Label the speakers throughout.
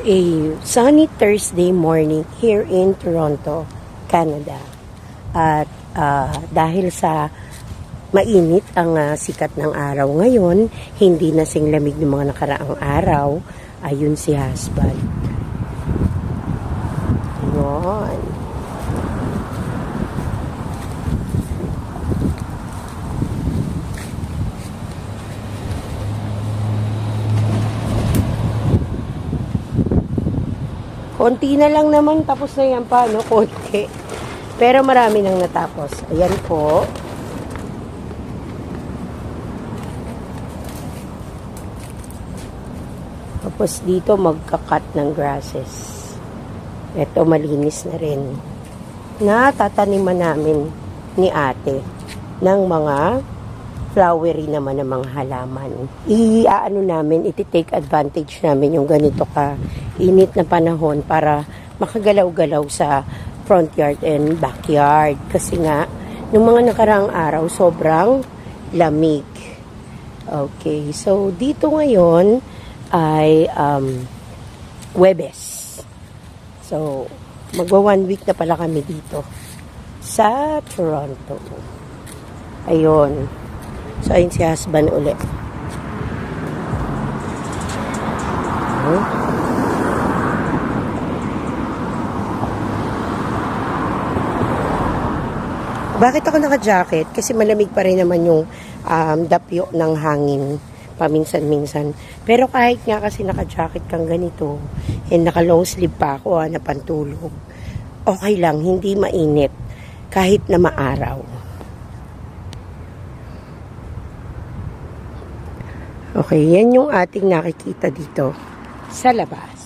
Speaker 1: a sunny Thursday morning here in Toronto, Canada. At dahil sa mainit ang sikat ng araw ngayon, hindi na sing lamig ng mga nakaraang araw, ayun si husband. Ayun. Konti na lang naman, tapos na yan pa, no? Konti. Pero marami nang natapos. Ayan po. Tapos dito magka-cut ng grasses. Ito malinis na rin. Natataniman namin ni ate ng mga flowery naman ng mga halaman. Iti-take advantage namin yung ganito ka init na panahon para makagalaw-galaw sa front yard and backyard. Kasi nga, nung mga nakaraang araw, sobrang lamig. Okay, so dito ngayon ay Huwebes. So, magwa 1 week na pala kami dito sa Toronto. Ayun. So, ayun si husband ulit. Bakit ako naka-jacket? Kasi malamig pa rin naman yung dapyo ng hangin paminsan-minsan. Pero kahit nga kasi naka-jacket kang ganito, and naka-long sleeve pa ako na pantulog, okay lang, hindi mainit kahit na maaraw. Okay, yan yung ating nakikita dito sa labas.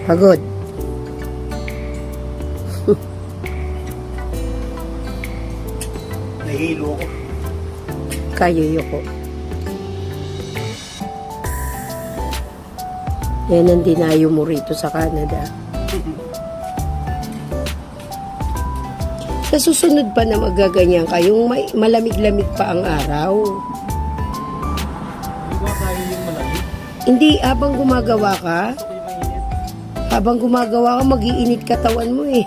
Speaker 1: Pagod.
Speaker 2: Nahihilo ko.
Speaker 1: Kayuyo ko. Yan ang dinayo mo rito sa Canada. Sa susunod pa na magaganyan ka, yung malamig-lamig pa ang araw.
Speaker 2: Hindi ba kaya yung malamig?
Speaker 1: Hindi, habang gumagawa ka, mag-iinit katawan mo eh.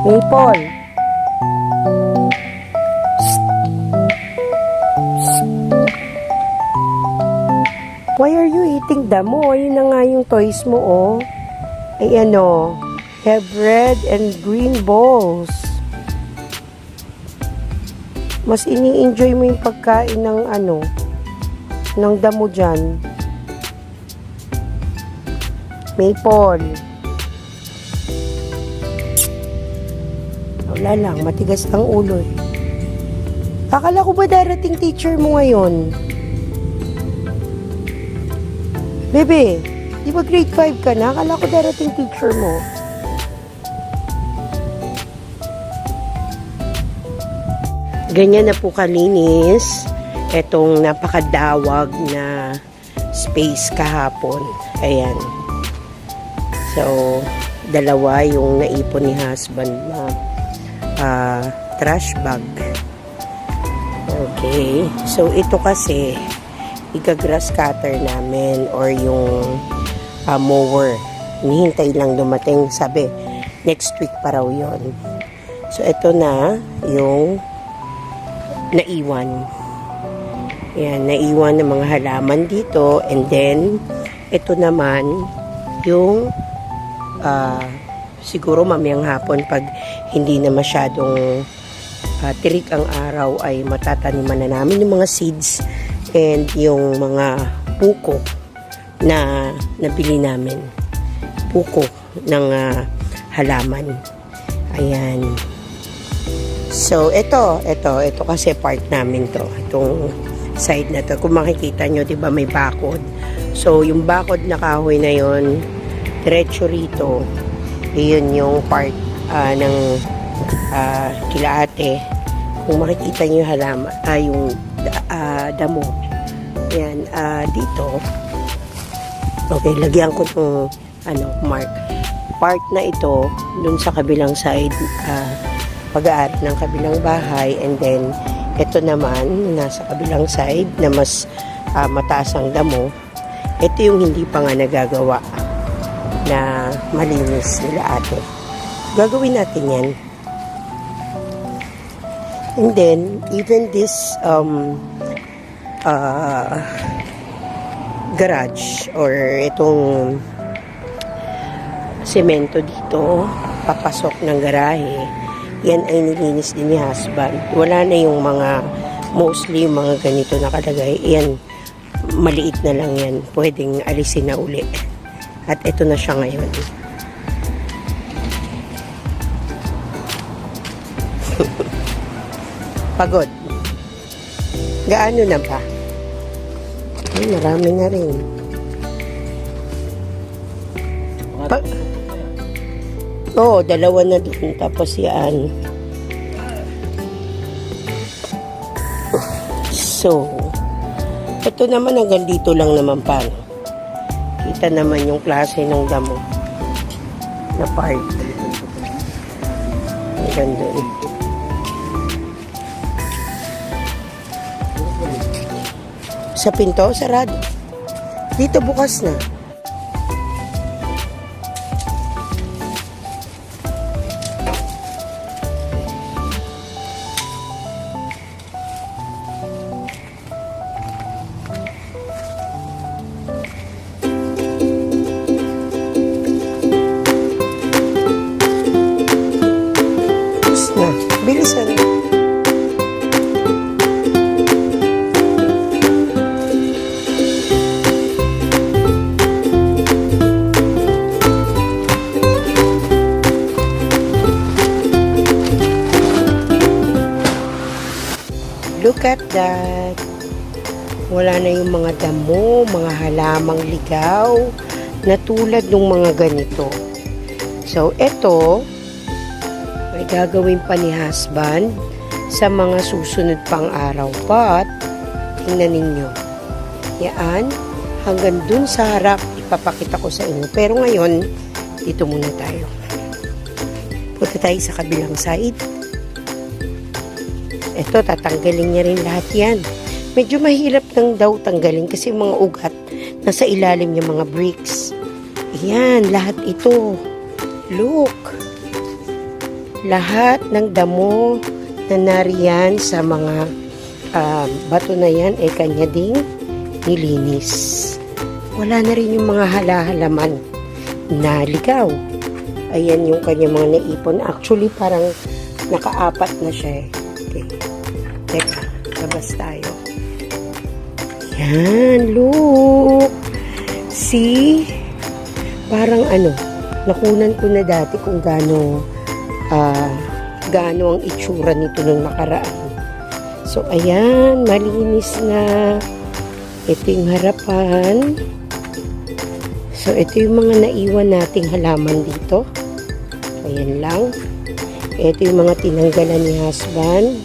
Speaker 1: Maple. Why are you eating damo? Ayun na nga yung toys mo, oh. Ayan, oh. Have red and green balls. Mas ini-enjoy mo yung pagkain ng ng damo dyan. Maple. Wala lang, matigas ang ulo eh. Akala ko ba darating teacher mo ngayon? Bebe, di ba grade 5 ka na? Akala ko darating teacher mo. Ganyan na po kalinis itong napakadawag na space kahapon. Ayan. So, dalawa yung naipon ni husband na trash bag. Okay. So, ito kasi ika-grass cutter namin or yung mower. Hinihintay lang dumating. Sabi, next week pa raw yun. So, ito na yung naiwan. Yan, naiwan ng mga halaman dito. And then, ito naman yung siguro mamayang hapon pag hindi na masyadong tirik ang araw ay matataniman na namin yung mga seeds and yung mga puko na nabili namin. Puko ng halaman. Ayan. So, ito kasi part namin to. Itong side na to. Kung makikita nyo, diba may bakod. So, yung bakod na kahoy na yon diretso rito. Iyon yung part ng kila ate. Kung makikita nyo yung halaman, yung damo. Ayan, dito. Okay, lagyan ko itong mark. Part na ito, dun sa kabilang side, pag-aari ng kabilang bahay, and then ito naman nasa kabilang side na mas mataas ang damo. Ito yung hindi pa nga nagagawa na malinis nila ate. Gagawin natin yan. And then even this garage or itong semento dito papasok ng garahe, yan ay nilinis din ni husband. Wala na yung mga mostly yung mga ganito nakalagay. Yan, maliit na lang yan. Pwedeng alisin na uli. At ito na siya ngayon. Pagod. Gaano na ba? Ay, marami na rin. Oo, dalawa na dun. Tapos yan. So, ito naman hanggang dito lang naman pa. Kita naman yung klase ng damo na part. Hanggang doon. Sa pinto, sarado. Dito bukas na. Bilisan. Look at that. Wala na yung mga damo, mga halamang ligaw na tulad ng mga ganito. So, ito ay gagawin pa ni husband sa mga susunod pang araw. But, tingnan ninyo. Yan, hanggang dun sa harap, ipapakita ko sa inyo. Pero ngayon, dito muna tayo. Punta tayo sa kabilang side. Ito, tatanggalin niya rin lahat yan. Medyo mahirap nang daw tanggalin kasi mga ugat nasa ilalim yung mga bricks. Yan, lahat ito. Look. Lahat ng damo na nariyan sa mga bato na yan ay kanya ding nilinis. Wala na rin yung mga halaman na ligaw. Ayan yung kanya mga naipon. Actually, parang nakaapat na siya eh. Okay. Teka, labas tayo. Yan, look. See? Parang nakunan ko na dati kung gaano ang itsura nito nung nakaraan. So, ayan, malinis na. Ito yung harapan. So, ito yung mga naiwan nating halaman dito. Ayan lang. Ito yung mga tinanggalan ni husband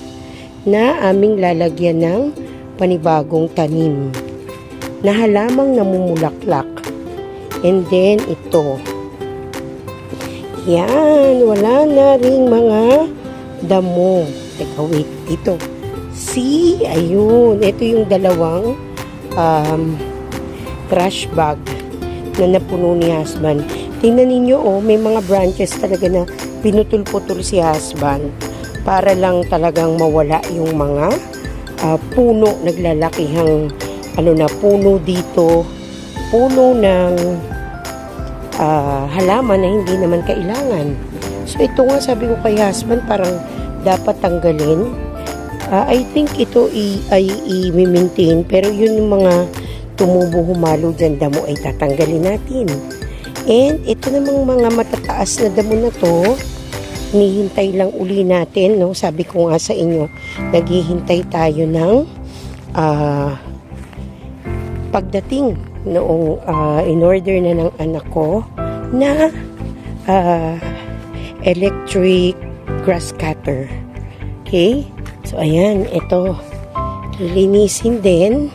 Speaker 1: na aming lalagyan ng panibagong tanim na halamang namumulaklak. And then, ito. Yan. Wala na ring mga damo. Teka, wait. Ito. See? Ayun. Ito yung dalawang trash bag na napuno ni husband. Tingnan ninyo, oh, may mga branches talaga na pinutol-putol si husband para lang talagang mawala yung mga puno, naglalakihang puno dito, puno ng halaman na hindi naman kailangan. So ito nga, sabi ko kay husband, parang dapat tanggalin. I think ito ay i-maintain, pero yun yung mga tumubo humalo dyan damo ay tatanggalin natin. And ito namang mga matataas na damo na to, hinihintay lang uli natin, no? Sabi ko nga sa inyo, naghihintay tayo ng pagdating noong in-order na ng anak ko na electric grass cutter. Okay? So, ayan, ito. Lilinisin din.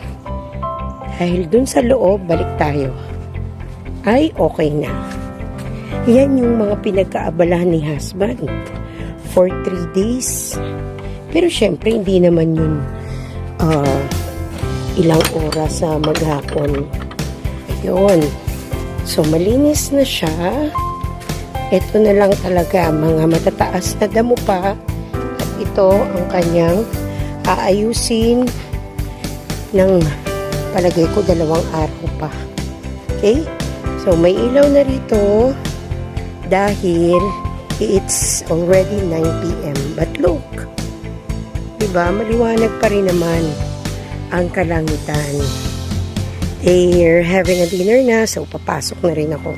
Speaker 1: Dahil dun sa loob, balik tayo. Ay, okay na. Yan yung mga pinagkaabalahan ni husband for 3 days. Pero syempre, hindi naman yun ilang oras sa maghapon. Ayun. So, malinis na siya. Ito na lang talaga, mga matataas na damo pa. At ito ang kanyang aayusin ng palagay ko 2 araw pa. Okay? So, may ilaw na rito dahil it's already 9 p.m. But look, diba? Maliwanag pa rin naman ang kalangitan. They're having a dinner na, so papasok na rin ako.